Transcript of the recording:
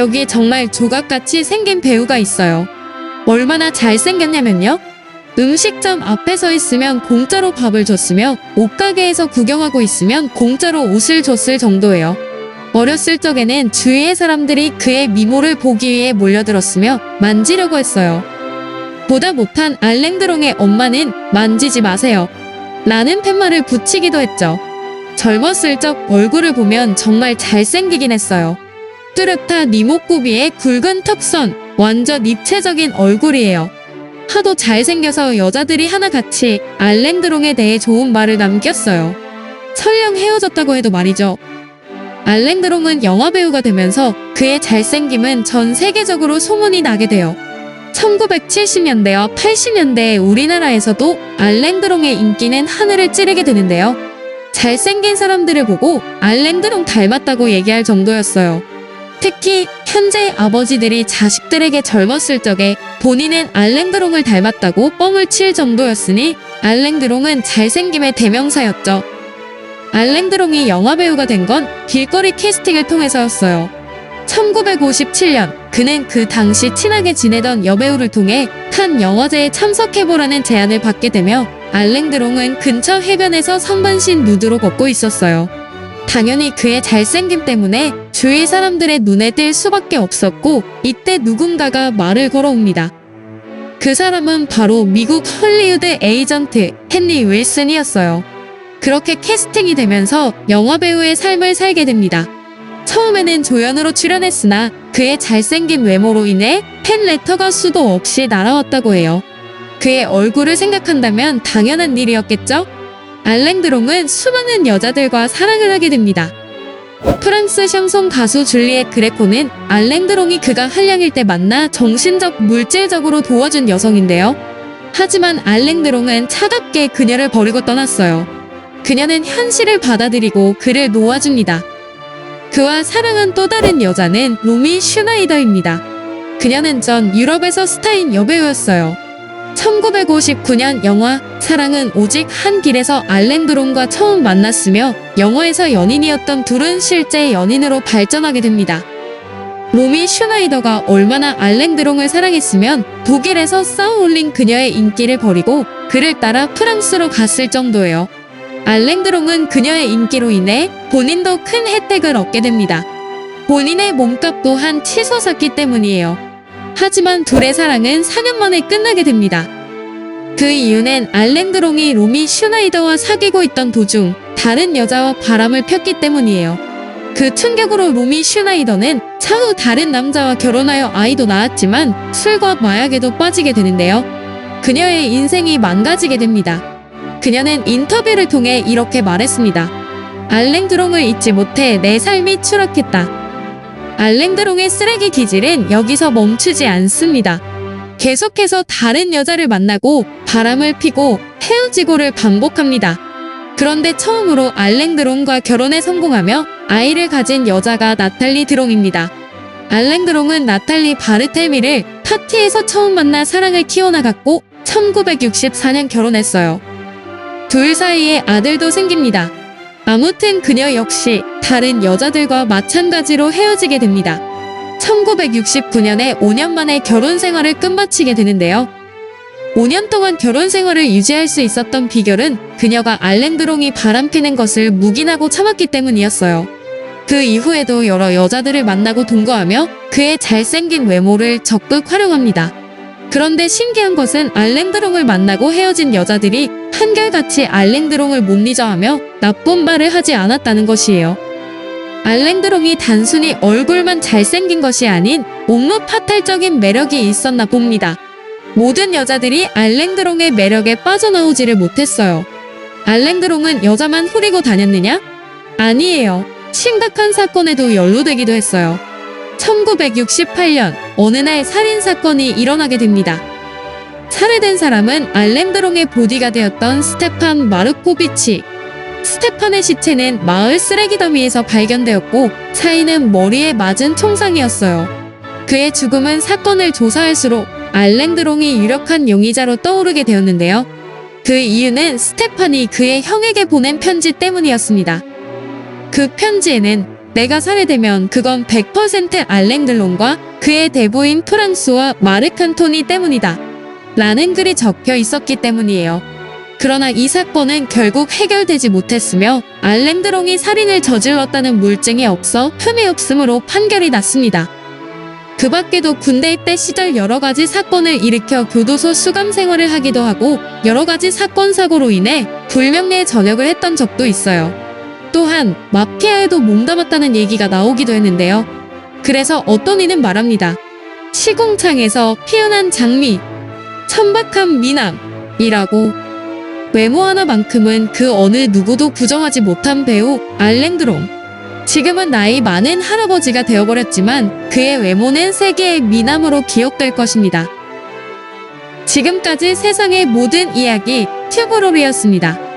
여기에 정말 조각같이 생긴 배우가 있어요. 얼마나 잘생겼냐면요. 음식점 앞에 서 있으면 공짜로 밥을 줬으며 옷가게에서 구경하고 있으면 공짜로 옷을 줬을 정도예요. 어렸을 적에는 주위의 사람들이 그의 미모를 보기 위해 몰려들었으며 만지려고 했어요. 보다 못한 알랭드롱의 엄마는 만지지 마세요 라는 팻말을 붙이기도 했죠. 젊었을 적 얼굴을 보면 정말 잘생기긴 했어요. 뚜렷한 이목구비에 굵은 턱선, 완전 입체적인 얼굴이에요. 하도 잘생겨서 여자들이 하나같이 알랭드롱에 대해 좋은 말을 남겼어요. 설령 헤어졌다고 해도 말이죠. 알랭드롱은 영화배우가 되면서 그의 잘생김은 전 세계적으로 소문이 나게 돼요. 1970년대와 80년대에 우리나라에서도 알랭드롱의 인기는 하늘을 찌르게 되는데요. 잘생긴 사람들을 보고 알랭드롱 닮았다고 얘기할 정도였어요. 특히 현재의 아버지들이 자식들에게 젊었을 적에 본인은 알랭드롱을 닮았다고 뻥을 칠 정도였으니 알랭드롱은 잘생김의 대명사였죠. 알랭드롱이 영화배우가 된 건 길거리 캐스팅을 통해서였어요. 1957년 그는 그 당시 친하게 지내던 여배우를 통해 칸 영화제에 참석해보라는 제안을 받게 되며 알랭드롱은 근처 해변에서 선반신 누드로 걷고 있었어요. 당연히 그의 잘생김 때문에 주위 사람들의 눈에 띌 수밖에 없었고 이때 누군가가 말을 걸어옵니다. 그 사람은 바로 미국 헐리우드 에이전트 헨리 윌슨이었어요. 그렇게 캐스팅이 되면서 영화배우의 삶을 살게 됩니다. 처음에는 조연으로 출연했으나 그의 잘생긴 외모로 인해 팬 레터가 수도 없이 날아왔다고 해요. 그의 얼굴을 생각한다면 당연한 일이었겠죠? 알랭드롱은 수많은 여자들과 사랑을 하게 됩니다. 프랑스 샹송 가수 줄리엣 그레코는 알랭드롱이 그가 한량일 때 만나 정신적, 물질적으로 도와준 여성인데요. 하지만 알랭드롱은 차갑게 그녀를 버리고 떠났어요. 그녀는 현실을 받아들이고 그를 놓아줍니다. 그와 사랑한 또 다른 여자는 로미 슈나이더입니다. 그녀는 전 유럽에서 스타인 여배우였어요. 1959년 영화 사랑은 오직 한 길에서 알랭드롱과 처음 만났으며 영화에서 연인이었던 둘은 실제 연인으로 발전하게 됩니다. 로미 슈나이더가 얼마나 알랭드롱을 사랑했으면 독일에서 쌓아올린 그녀의 인기를 버리고 그를 따라 프랑스로 갔을 정도예요. 알랭드롱은 그녀의 인기로 인해 본인도 큰 혜택을 얻게 됩니다. 본인의 몸값 또한 치솟았기 때문이에요. 하지만 둘의 사랑은 4년 만에 끝나게 됩니다. 그 이유는 알랭드롱이 로미 슈나이더와 사귀고 있던 도중 다른 여자와 바람을 폈기 때문이에요. 그 충격으로 로미 슈나이더는 차후 다른 남자와 결혼하여 아이도 낳았지만 술과 마약에도 빠지게 되는데요. 그녀의 인생이 망가지게 됩니다. 그녀는 인터뷰를 통해 이렇게 말했습니다. 알랭드롱을 잊지 못해 내 삶이 추락했다. 알랭드롱의 쓰레기 기질은 여기서 멈추지 않습니다. 계속해서 다른 여자를 만나고 바람을 피고 헤어지고를 반복합니다. 그런데 처음으로 알랭드롱과 결혼에 성공하며 아이를 가진 여자가 나탈리 드롱입니다. 알랭드롱은 나탈리 바르텔미를 파티에서 처음 만나 사랑을 키워나갔고 1964년 결혼했어요. 둘 사이에 아들도 생깁니다. 아무튼 그녀 역시 다른 여자들과 마찬가지로 헤어지게 됩니다. 1969년에 5년 만에 결혼 생활을 끝마치게 되는데요. 5년 동안 결혼 생활을 유지할 수 있었던 비결은 그녀가 알랭드롱이 바람피는 것을 묵인하고 참았기 때문이었어요. 그 이후에도 여러 여자들을 만나고 동거하며 그의 잘생긴 외모를 적극 활용합니다. 그런데 신기한 것은 알랭드롱을 만나고 헤어진 여자들이 한결같이 알랭드롱을 못 잊어하며 나쁜 말을 하지 않았다는 것이에요. 알랭드롱이 단순히 얼굴만 잘생긴 것이 아닌 온몸 파탈적인 매력이 있었나 봅니다. 모든 여자들이 알랭드롱의 매력에 빠져나오지를 못했어요. 알랭드롱은 여자만 후리고 다녔느냐? 아니에요. 심각한 사건에도 연루되기도 했어요. 1968년 어느 날 살인사건이 일어나게 됩니다. 살해된 사람은 알랭드롱의 보디가드였던 스테판 마르코비치. 스테판의 시체는 마을 쓰레기 더미에서 발견되었고 사인은 머리에 맞은 총상이었어요. 그의 죽음은 사건을 조사할수록 알랭드롱이 유력한 용의자로 떠오르게 되었는데요. 그 이유는 스테판이 그의 형에게 보낸 편지 때문이었습니다. 그 편지에는 내가 살해되면 그건 100% 알랭 들롱과 그의 대부인 프랑스와 마르크 안토니 때문이다. 라는 글이 적혀 있었기 때문이에요. 그러나 이 사건은 결국 해결되지 못했으며 알랭 드롱이 살인을 저질렀다는 물증이 없어 흠이 없음으로 판결이 났습니다. 그 밖에도 군대 입대 시절 여러 가지 사건을 일으켜 교도소 수감 생활을 하기도 하고 여러 가지 사건 사고로 인해 불명예의 전역을 했던 적도 있어요. 또한 마피아에도 몸담았다는 얘기가 나오기도 했는데요. 그래서 어떤 이는 말합니다. 시궁창에서 피어난 장미, 천박한 미남이라고. 외모 하나만큼은 그 어느 누구도 부정하지 못한 배우 알랭 드롱. 지금은 나이 많은 할아버지가 되어버렸지만 그의 외모는 세계의 미남으로 기억될 것입니다. 지금까지 세상의 모든 이야기 튜브롤이었습니다.